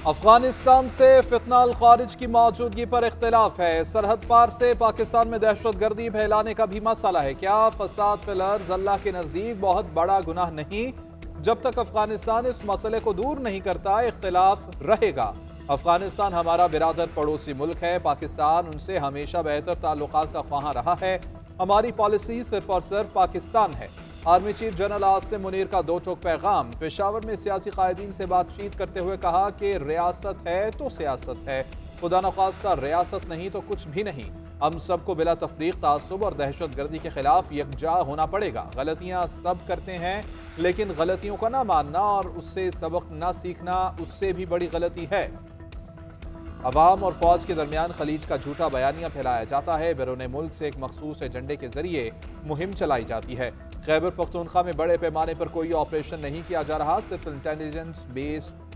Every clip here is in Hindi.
अफगानिस्तान से फितना अल खारिज की मौजूदगी पर इख्तिलाफ है। सरहद पार से पाकिस्तान में दहशतगर्दी फैलाने का भी मसला है। क्या फसाद फिलर्स अल्लाह के नजदीक बहुत बड़ा गुनाह नहीं? जब तक अफगानिस्तान इस मसले को दूर नहीं करता, इख्तिलाफ रहेगा। अफगानिस्तान हमारा बिरादर पड़ोसी मुल्क है। पाकिस्तान उनसे हमेशा बेहतर ताल्लुकात का ख्वाहां रहा है। हमारी पॉलिसी सिर्फ और सिर्फ पाकिस्तान है। Army chief general Asim Munir का दो टोक पैगाम। पेशावर में सियासी कायदीन से बातचीत करते हुए कहा कि रियासत है तो सियासत है, खुदा न खास्ता रियासत नहीं तो कुछ भी नहीं। हम सबको बिला तफरीक, तासुब और दहशत गर्दी के खिलाफ यकजा होना पड़ेगा। गलतियां सब करते हैं, लेकिन गलतियों का ना मानना और उससे सबक ना सीखना उससे भी बड़ी गलती है। अवाम और फौज के दरमियान खलीज का झूठा बयानिया फैलाया जाता है। बैरून मुल्क से एक मखसूस एजेंडे के जरिए मुहिम चलाई जाती है। खैबर पख्तूनख्वा में बड़े पैमाने पर कोई ऑपरेशन नहीं किया जा रहा, सिर्फ इंटेलिजेंस बेस्ड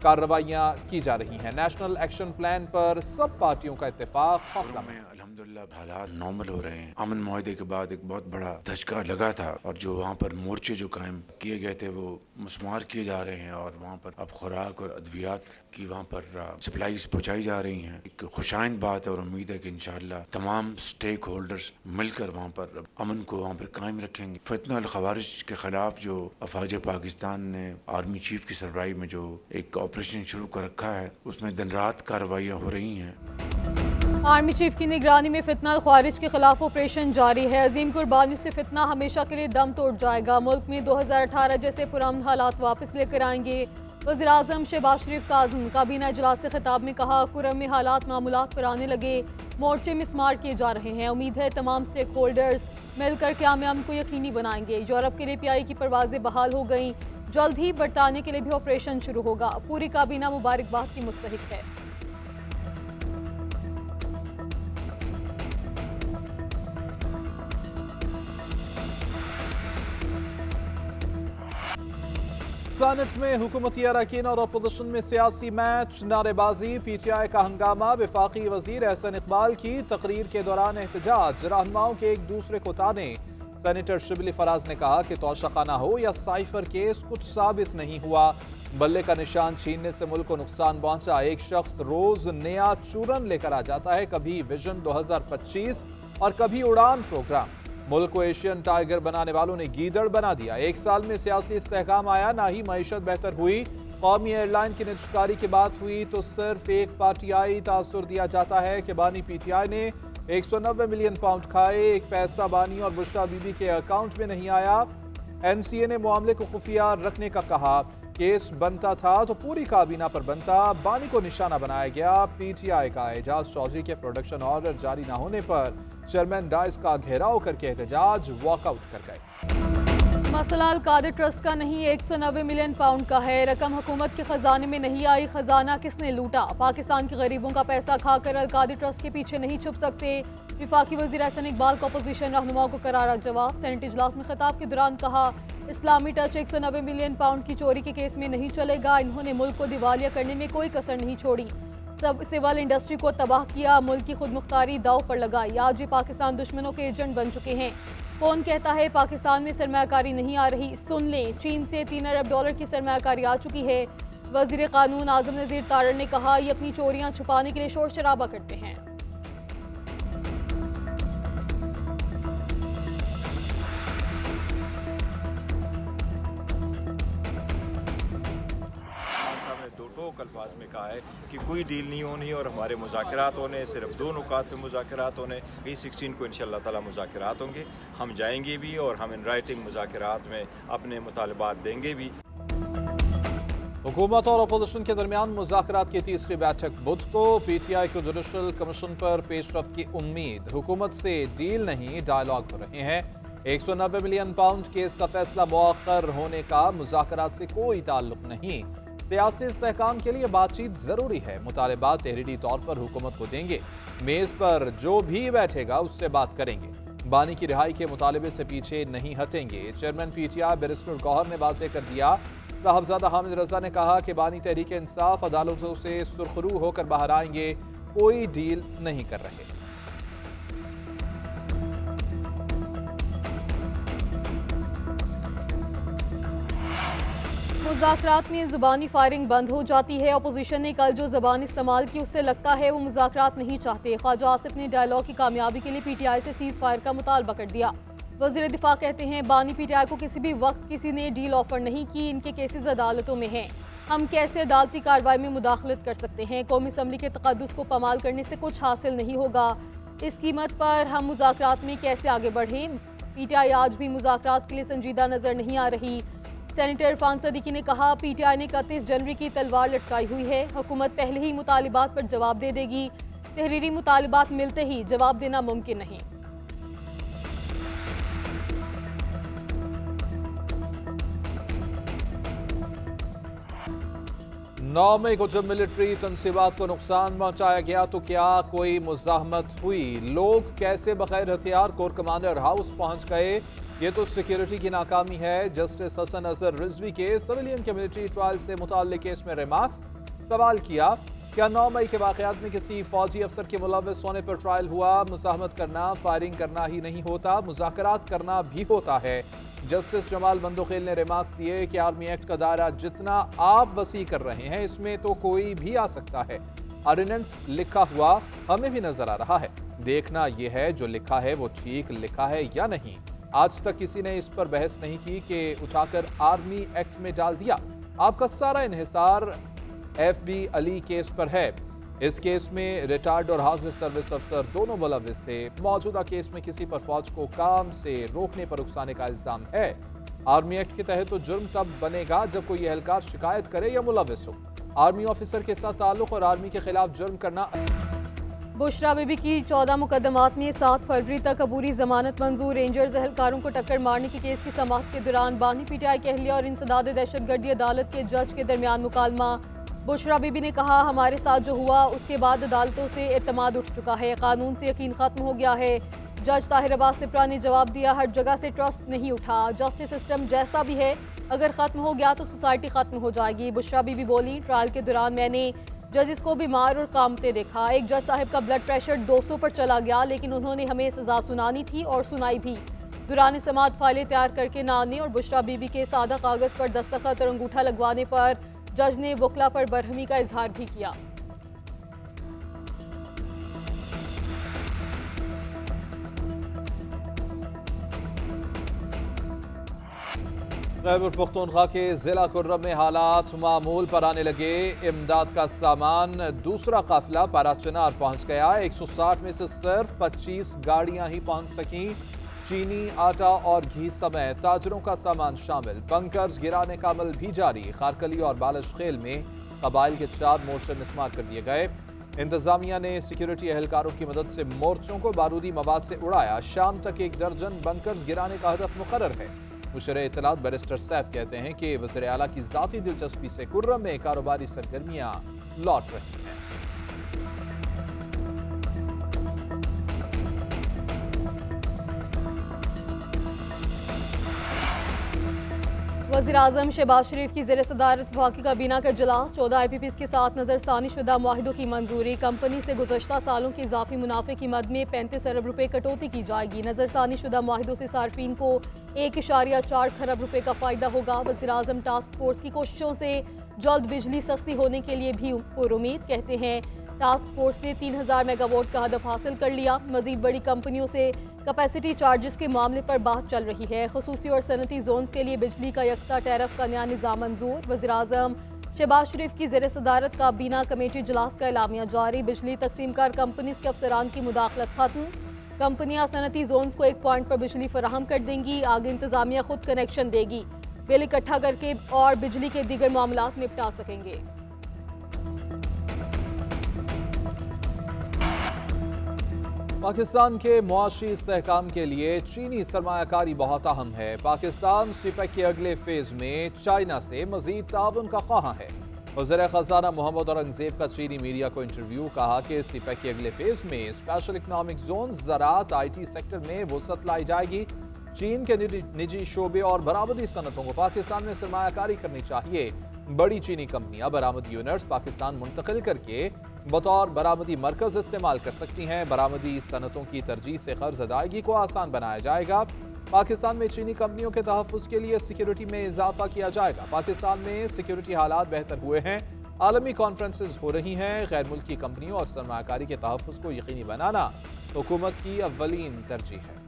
कार्रवाइयां की जा रही हैं। नेशनल एक्शन प्लान पर सब पार्टियों का इत्तेफाक। अल्हम्दुलिल्लाह हालात नॉर्मल हो रहे हैं। अमन मुआहदे के बाद एक बहुत बड़ा धचका लगा था और जो वहाँ पर मोर्चे जो कायम किए गए थे वो मुस्मार किए जा रहे हैं और वहाँ पर अब खुराक और अद्वियात की वहाँ पर सप्लाईज पहुँचाई जा रही हैं। एक खुशाइन बात है और उम्मीद है कि इंशाअल्लाह तमाम स्टेक होल्डर्स मिलकर वहाँ पर अमन को वहाँ पर कायम रखेंगे। फितना अल खवारिज के खिलाफ जो अफवाज पाकिस्तान ने आर्मी चीफ की सरबराही में जो एक ऑपरेशन शुरू कर रखा है, उसमें दिन रात कार्रवाइयाँ हो रही हैं। आर्मी चीफ की निगरानी में फितना अल खारिज के खिलाफ ऑपरेशन जारी है। अजीम कुर्बानियों से फितना हमेशा के लिए दम तोड़ जाएगा। मुल्क में 2018 जैसे पुरअमन हालात वापस लेकर आएंगे। वज़ीर आज़म शहबाज शरीफ का आज़म काबीना इजलास से खिताब में कहा, कुरम में हालात मामूलात पर आने लगे, मोर्चे मिसमार किए जा रहे हैं। उम्मीद है तमाम स्टेक होल्डर्स मिलकर क़याम अमन को यकीनी बनाएंगे। यूरोप के लिए पीआई की परवाजें बहाल हो गई। जल्द ही बरतानिया के लिए भी ऑपरेशन शुरू होगा। पूरी काबीना मुबारकबाद की मुस्तहिक है। सेनेट में हुकूमती अरकान और अपोजिशन में सियासी मैच, नारेबाजी, पीटीआई का हंगामा। वफाकी वजीर एहसन इकबाल की तकरीर के दौरान एहतजाज, रहनुमाओं के एक दूसरे को ताने। सेनेटर शिबली फराज ने कहा कि तोशाखाना हो या साइफर केस, कुछ साबित नहीं हुआ। बल्ले का निशान छीनने से मुल्क को नुकसान पहुंचा। एक शख्स रोज नया चूरन लेकर आ जाता है, कभी विजन 2025 और कभी उड़ान प्रोग्राम। मुल्क को एशियन टाइगर बनाने वालों ने गीदड़ बना दिया। एक साल में सियासी इस्तेहकाम आया, ना ही मईशत बेहतर हुई। कौमी एयरलाइन की निजकारी की बात हुई तो सिर्फ एक पार्टी आई तासुर दिया जाता है कि बानी पीटीआई ने 190 मिलियन पाउंड खाए। एक पैसा बानी और बुशरा बीबी के अकाउंट में नहीं आया। एनसीए ने मामले को खुफिया रखने का कहा। केस बनता था तो पूरी काबीना पर बनता, बानी को निशाना बनाया गया। पीटीआई का एजाज चौधरी के प्रोडक्शन ऑर्डर जारी न होने पर चेयरमैन डाइस का घेराव करके एहतजाज वॉकआउट कर गए। मसला अल-कादिर ट्रस्ट का नहीं, 190 मिलियन पाउंड का है। रकम हुकूमत के खजाने में नहीं आई, खजाना किसने लूटा? पाकिस्तान के गरीबों का पैसा खाकर अल-कादिर ट्रस्ट के पीछे नहीं छुप सकते। विफाकी वज़ीर एहसन इकबाल का अपोजिशन रहनुमाओं को करारा जवाब। सेनेट इजलास में खिताब के दौरान कहा, इस्लामी टच 190 मिलियन पाउंड की चोरी के केस में नहीं चलेगा। इन्होंने मुल्क को दिवालिया करने में कोई कसर नहीं छोड़ी, सब सिविल इंडस्ट्री को तबाह किया, मुल्क की खुद मुख्तारी दाव पर लगाई। आज ये पाकिस्तान दुश्मनों के एजेंट बन चुके हैं। कौन कहता है पाकिस्तान में सरमायाकारी नहीं आ रही? सुन लें, चीन से $3 अरब की सरमायाकारी आ चुकी है। वज़ीर कानून आज़म नज़ीर तारड़ ने कहा, ये अपनी चोरियां छुपाने के लिए शोर शराबा करते हैं। अल्फाज में कहा है कि कोई डील नहीं होनी और हमारे मुज़ाकरात होने, सिर्फ दो नुकात पे मुज़ाकरात होने। 16 को इंशाअल्लाह ताला मुज़ाकरात होंगे, हम जाएंगे भी और हम इन राइटिंग मुज़ाकरात में अपने मुतालबात देंगे भी। हुकूमत और अपोजिशन के दरमियान मुज़ाकरात की तीसरी बैठक बुध को। पीटीआई को जुडिशल कमीशन पर पेशरफ्त की उम्मीद। हुकूमत से डील नहीं, डायलॉग हो रहे हैं। 190 मिलियन पाउंड केस का फैसला मौखर होने का मुज़ाकरात से कोई ताल्लुक नहीं। सियासी इस्तेहकाम के लिए बातचीत जरूरी है। मुतालबात तहरीरी तौर पर हुकूमत को देंगे। मेज पर जो भी बैठेगा उससे बात करेंगे। बानी की रिहाई के मुतालबे से पीछे नहीं हटेंगे। चेयरमैन पीटीआई बैरिस्टर गौहर ने वाज़ेह कर दिया। साहबजादा हामिद रजा ने कहा कि बानी तहरीक इंसाफ अदालतों से सुरखरू होकर बाहर आएंगे, कोई डील नहीं कर रहे। मुज़ाकरात में ज़ुबानी फायरिंग बंद हो जाती है। अपोजिशन ने कल जो ज़बान इस्तेमाल की उससे लगता है वो मुज़ाकरात नहीं चाहते। ख्वाजा आसिफ ने डायलॉग की कामयाबी के लिए PTI से सीज़ फायर का मुतालबा कर दिया। वज़ीर दिफा कहते हैं बानी PTI को किसी भी वक्त किसी ने डील ऑफर नहीं की, इनके केसेस अदालतों में हैं। हम कैसे अदालती कार्रवाई में मुदाखलत कर सकते हैं? कौमी असम्बली के तक़द्दुस को पामाल करने से कुछ हासिल नहीं होगा। इस कीमत पर हम मुज़ाकरात में कैसे आगे बढ़ें? PTI आज भी मुज़ाकरात के लिए संजीदा नज़र नहीं आ रही। सेनेटर इरफान सदीकी ने कहा PTI ने 31 जनवरी की तलवार लटकाई हुई है। हुकूमत पहले ही मुतालिबात पर जवाब दे देगी। तहरीरी मुतालिबात मिलते ही जवाब देना मुमकिन नहीं। 9 मई को जब मिलिट्री तनसीबात को नुकसान पहुंचाया गया तो क्या कोई मुज़ाहमत हुई? लोग कैसे बगैर हथियार कोर कमांडर हाउस पहुंच गए? ये तो सिक्योरिटी की नाकामी है। जस्टिस हसन अजहर रिजवी के सिविलियन के मिलिट्री ट्रायल से मुताल्लिक केस में रिमार्क्स। सवाल किया, क्या 9 मई के वाक़यात में किसी फौजी अफसर के मुलव्वस होने पर ट्रायल हुआ? मुज़ाहमत करना फायरिंग करना ही नहीं होता, मुज़ाकरात करना भी होता है। जस्टिस जमाल बंदोखेल ने रिमार्क्स दिए कि आर्मी एक्ट का दायरा जितना आप वसी कर रहे हैं इसमें तो कोई भी आ सकता है। ऑर्डिनेंस लिखा हुआ हमें भी नजर आ रहा है, देखना यह है जो लिखा है वो ठीक लिखा है या नहीं। आज तक किसी ने इस पर बहस नहीं की कि उठाकर आर्मी एक्ट में डाल दिया। आपका सारा इन्हिसार FB अली केस पर है। इस केस में रिटायर्ड और हाजिर सर्विस अफसर दोनों मुलव्विस थे। मौजूदा केस में किसी पर फौज को काम से रोकने पर उकसाने का इल्जाम है। आर्मी एक्ट के तहत तो जुर्म तब बनेगा जब कोई एहलकार शिकायत करे या मुलव्विस हो। आर्मी ऑफिसर के साथ ताल्लुक और आर्मी के खिलाफ जुर्म करना। बुशरा बीबी की 14 मुकदमात में 7 फरवरी तक अबूरी जमानत मंजूर। रेंजर्स एहलकारों को टक्कर मारने के केस की समाअत के दौरान बानी PTI के अहलिया और इंसदाद दहशतगर्दी अदालत के जज के दरमियान मुकालमा। बुशरा बीबी ने कहा हमारे साथ जो हुआ उसके बाद अदालतों से एतमाद उठ चुका है, कानून से यकीन खत्म हो गया है। जज ताहिर अब्बास सिप्रा ने जवाब दिया हर जगह से ट्रस्ट नहीं उठा, जस्टिस सिस्टम जैसा भी है अगर खत्म हो गया तो सोसाइटी खत्म हो जाएगी। बुशरा बीबी बोली ट्रायल के दौरान मैंने जजेस को बीमार और कामते देखा। एक जज साहब का ब्लड प्रेशर 200 पर चला गया लेकिन उन्होंने हमें सजा सुनानी थी और सुनाई भी। दुरान समाअत फाइलें तैयार करके ना आने और बुशरा बीबी के सादा कागज पर दस्तखत और अंगूठा लगवाने पर जज ने वकला पर बरहमी का इजहार भी किया। खैबर पख्तूनख्वा के जिला कुर्रम में हालात मामूल पर आने लगे। इमदाद का सामान दूसरा काफिला पाराचनार पहुंच गया। 160 में से सिर्फ 25 गाड़ियां ही पहुंच सकी। चीनी, आटा और घी समेत ताजरों का सामान शामिल। बंकर्स गिराने का अमल भी जारी। खारकली और बालशखेल में कबाइल के 4 मोर्चे मिसमार कर दिए गए। इंतजामिया ने सिक्योरिटी एहलकारों की मदद से मोर्चों को बारूदी मवाद से उड़ाया। शाम तक 1 दर्जन बंकर्स गिराने का हदफ मुकर्रर है। मुशर इत्तलात बैरिस्टर सैफ कहते हैं कि वज़ीर आला की ज़ाती दिलचस्पी से कुर्रम में कारोबारी सरगर्मियां लौट रही हैं। वज़ीर-ए-आज़म शहबाज शरीफ की ज़ेर सदारत वफाकी काबीना का इजलास। 14 IPPs के साथ नज़रसानी शुदा मुआहिदों की मंजूरी। कंपनी से गुज़श्ता सालों के इजाफी मुनाफे की मद में 35 अरब रुपये कटौती की जाएगी। नज़रसानी शुदा मुआहिदों से सार्फिन को 1.4 खरब रुपये का फ़ायदा होगा। वज़ीर-ए-आज़म टास्क फोर्स की कोशिशों से जल्द बिजली सस्ती होने के लिए भी पुरुमीद। कहते हैं टास्क फोर्स ने 3000 मेगावाट का हदफ हासिल कर लिया। मजीद बड़ी कंपनियों से कैपेसिटी चार्जेस के मामले पर बात चल रही है। खसूसी और सनती जोन्स के लिए बिजली का यकसा टैरिफ का नया निज़ाम मंजूर। वज़ीर-ए-आज़म शहबाज शरीफ की ज़ेर सदारत काबीना कमेटी इजलास का एलामिया जारी। बिजली तकसीमकार कंपनीज के अफसरान की मुदाखलत खत्म। कंपनियां सनती जोन्स को 1 पॉइंट पर बिजली फराहम कर देंगी। आगे इंतजामिया खुद कनेक्शन देगी। बिल इकट्ठा करके और बिजली के दीगर मामलात निपटा सकेंगे। पाकिस्तान के मुआशी इस्तेहकाम के लिए चीनी सरमायाकारी बहुत अहम है। पाकिस्तान सिपेक के अगले फेज में चाइना से मजीद ताउन का ख्वाह है। वज़ीर ख़ज़ाना मोहम्मद औरंगज़ेब का चीनी मीडिया को इंटरव्यू। कहा कि सिपेक के अगले फेज में स्पेशल इकनॉमिक जोन, ज़राअत, IT सेक्टर में वसअत लाई जाएगी। चीन के निजी शोबे और बरामदी सनतों को पाकिस्तान में सरमायाकारी करनी चाहिए। बड़ी चीनी कंपनियां बरामदी यूनिट्स पाकिस्तान मुंतकिल करके बतौर बरामदी मरकज इस्तेमाल कर सकती हैं। बरामदी सनतों की तरजीह से कर्ज अदायगी को आसान बनाया जाएगा। पाकिस्तान में चीनी कंपनियों के तहफ़्फ़ुज़ के लिए सिक्योरिटी में इजाफा किया जाएगा। पाकिस्तान में सिक्योरिटी हालात बेहतर हुए हैं, आलमी कॉन्फ्रेंसेस हो रही हैं। गैर मुल्की कंपनियों और सरमायाकारी के तहफ़्फ़ुज़ को यकीनी बनाना हुकूमत की अव्वलीन तरजीह है।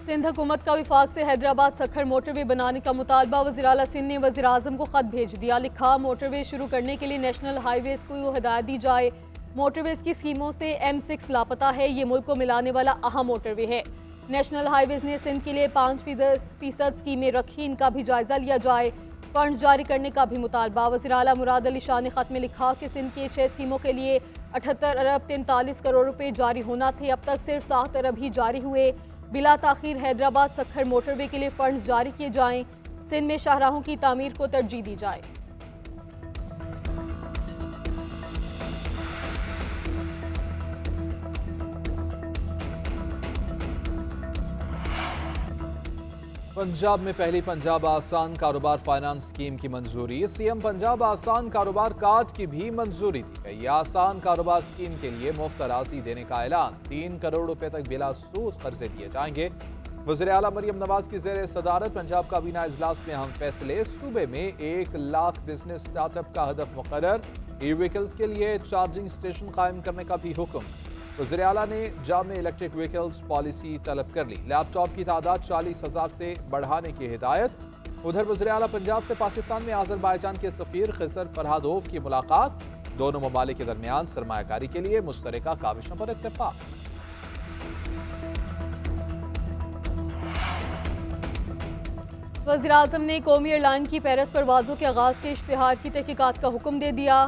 सिंध हुकूमत का विफाक से हैदराबाद सखर मोटरवे बनाने का मुतालबा। वज़ीर आला सिंध ने वज़ीर आज़म को ख़त भेज दिया। लिखा, मोटरवे शुरू करने के लिए नेशनल हाईवेज़ को हिदायत दी जाए। मोटरवेज़ की स्कीमों से M6 लापता है। ये मुल्क को मिलाने वाला अहम मोटरवे है। नेशनल हाईवेज़ ने सिंध के लिए 5% स्कीमें रखी, इनका भी जायज़ा लिया जाए। फंड जारी करने का भी मुतालबा। वज़ीर आला मुराद अली शाह ने ख़त में लिखा कि सिंध के 6 स्कीमों के लिए 78 अरब 43 करोड़ रुपए जारी होना थे, अब तक सिर्फ 7 अरब ही जारी हुए। बिला ताख़ीर हैदराबाद सखर मोटरवे के लिए फंड जारी किए जाएं। सिंध में शाहराहों की तामीर को तरजीह दी जाए। पंजाब में पहली पंजाब आसान कारोबार फाइनेंस स्कीम की मंजूरी। सीएम पंजाब आसान कारोबार कार्ड की भी मंजूरी दी गई। आसान कारोबार स्कीम के लिए मुफ्त अराजी देने का ऐलान। 3 करोड़ रुपए तक बिला सूद कर्जे दिए जाएंगे। वज़ीर आला मरियम नवाज की ज़ेर सदारत पंजाब काबीना इजलास में अहम फैसले। सूबे में 1 लाख बिजनेस स्टार्टअप का हदफ मुकर्रर। ई व्हीकल्स के लिए चार्जिंग स्टेशन कायम करने का भी हुक्म। वज़ीर आला ने जामे इलेक्ट्रिक व्हीकल्स पॉलिसी तलब कर ली। लैपटॉप की तादाद 40,000 से बढ़ाने की हिदायत। उधर वज़ीर आला पंजाब से पाकिस्तान में आज़रबाईजान के सफ़ीर खिसर फरहादोव की मुलाकात। दोनों ममालिक के दरमियान सरमायाकारी के लिए मुश्तरका काविशों पर इत्तेफाक। वज़ीर आज़म ने कौमी एयरलाइन की पेरिस परवाज़ों के आगाज़ के इश्तिहार की तहकीकात का हुक्म दे दिया।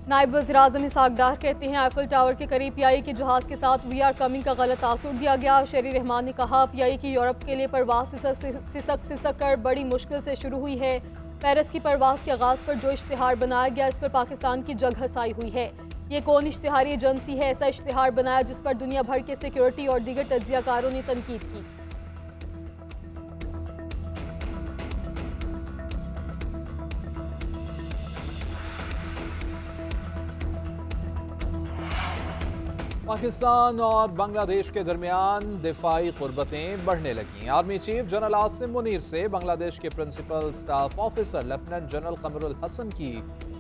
नायब वज़ीर आज़म इसहाक डार कहते हैं, आईफल टावर के करीब PIA के जहाज़ के साथ वी आर कमिंग का गलत तासुर दिया गया। शेरी रहमान ने कहा, PIA की यूरोप के लिए परवाज़ सिसक कर बड़ी मुश्किल से शुरू हुई है। पेरिस की परवाज़ के आगाज़ पर जो इश्तिहार बनाया गया, इस पर पाकिस्तान की जग हसाई हुई है। ये कौन इश्तिहारी एजेंसी है ऐसा इश्तिहार बनाया जिस पर दुनिया भर के सिक्योरिटी और दीगर तज्जियाकारों ने तनकीद की। पाकिस्तान और बांग्लादेश के दरमियान दिफाई कुर्बतें बढ़ने लगी। Army chief general Asim Munir से बांग्लादेश के principal staff officer lieutenant general Kamrul Hasan की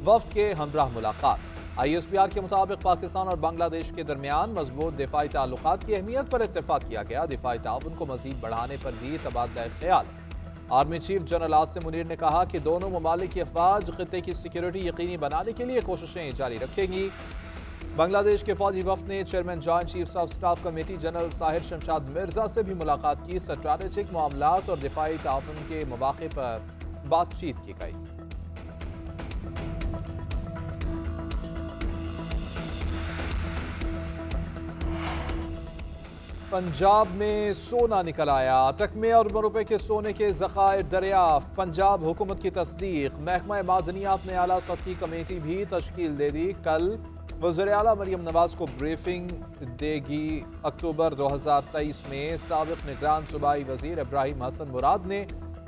वफ्द के हमराह मुलाकात। ISPR के मुताबिक पाकिस्तान और बांग्लादेश के दरमियान मजबूत दिफाई ताल्लुकात की अहमियत पर इत्तेफाक किया गया। दिफाई ताउन को मजीद बढ़ाने पर भी तबादला ख्याल। Army chief general Asim Munir ने कहा कि दोनों ममालिक की अफवाज खित्ते की सिक्योरिटी यकीनी बनाने के लिए कोशिशें जारी रखेंगी। बांग्लादेश के फौजी वफ्द ने chairman joint chiefs of staff committee general Sahir Shamshad Mirza से भी मुलाकात की। स्ट्रैटेजिक मामलात और दिफाई ताउन के मौके पर बातचीत की गई। पंजाब में सोना निकल आया। अटक में अरबों रुपए के सोने के ज़खायर दरियाफ्त। पंजाब हुकूमत की तस्दीक। महकमा मादनियात ने आला सतही कमेटी भी तश्कील दे दी। कल वज़ीर आला मरियम नवाज को ब्रीफिंग देगी। अक्टूबर 2023 में साबिक़ निगरान सूबाई वज़ीर इब्राहिम हसन मुराद ने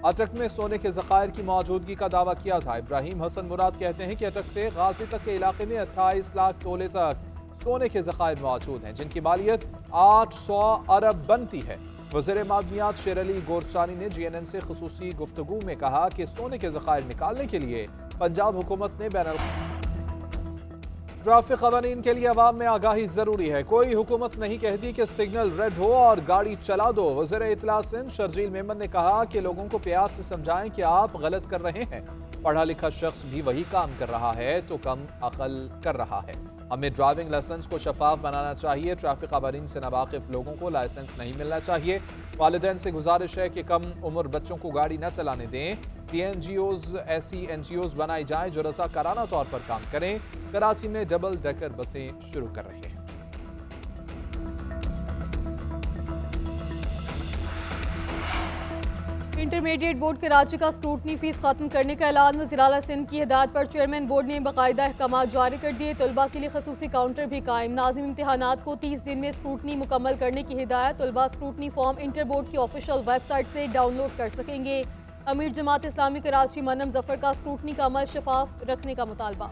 अटक में सोने के ज़खायर की मौजूदगी का दावा किया था। इब्राहिम हसन मुराद कहते हैं कि अटक से गाजी तक के इलाके में 28 लाख तोले तक सोने के ज़खायर मौजूद हैं, जिनकी मालियत 800 अरब बनती है। वज़ीर मादनियात शेर अली गोरचानी ने GNN से खुसूसी गुफ्तगू में कहा कि सोने के ज़खायर निकालने के लिए पंजाब हुकूमत ने ट्रैफिक कवानीन के लिए अवाम में आगाही जरूरी है। कोई हुकूमत नहीं कहती कि सिग्नल रेड हो और गाड़ी चला दो। वज़ीर इत्तला सिंध शर्जील मेमन ने कहा कि लोगों को प्यार से समझाएं कि आप गलत कर रहे हैं। पढ़ा लिखा शख्स भी वही काम कर रहा है तो कम अकल कर रहा है। हमें ड्राइविंग लाइसेंस को शफाफ बनाना चाहिए। ट्रैफिक कवानीन से नावाकिफ लोगों को लाइसेंस नहीं मिलना चाहिए। वालिदैन से गुजारिश है कि कम उम्र बच्चों को गाड़ी न चलाने दें। CNGOs ऐसी NGOs बनाई जाएं जो रज़ाकाराना तौर पर काम करें। कराची में डबल डेकर बसें शुरू कर रही हैं। इंटरमीडिएट बोर्ड कराची का स्क्रूटनी फीस खत्म करने का ऐलान। वज़ीर आला सिंध की हिदायत पर चेयरमैन बोर्ड ने बाकायदा अहकाम जारी कर दिए। तलबा के लिए खसूसी काउंटर भी कायम। नाज़िम इम्तिहानात को 30 दिन में स्क्रूटनी मुकम्मल करने की हिदायत। तलबा स्क्रूटनी फॉर्म इंटर बोर्ड की ऑफिशियल वेबसाइट से डाउनलोड कर सकेंगे। अमीर जमात इस्लामी कराची मनम जफर का स्क्रूटनी का अमल शफाफ रखने का मुतालबा।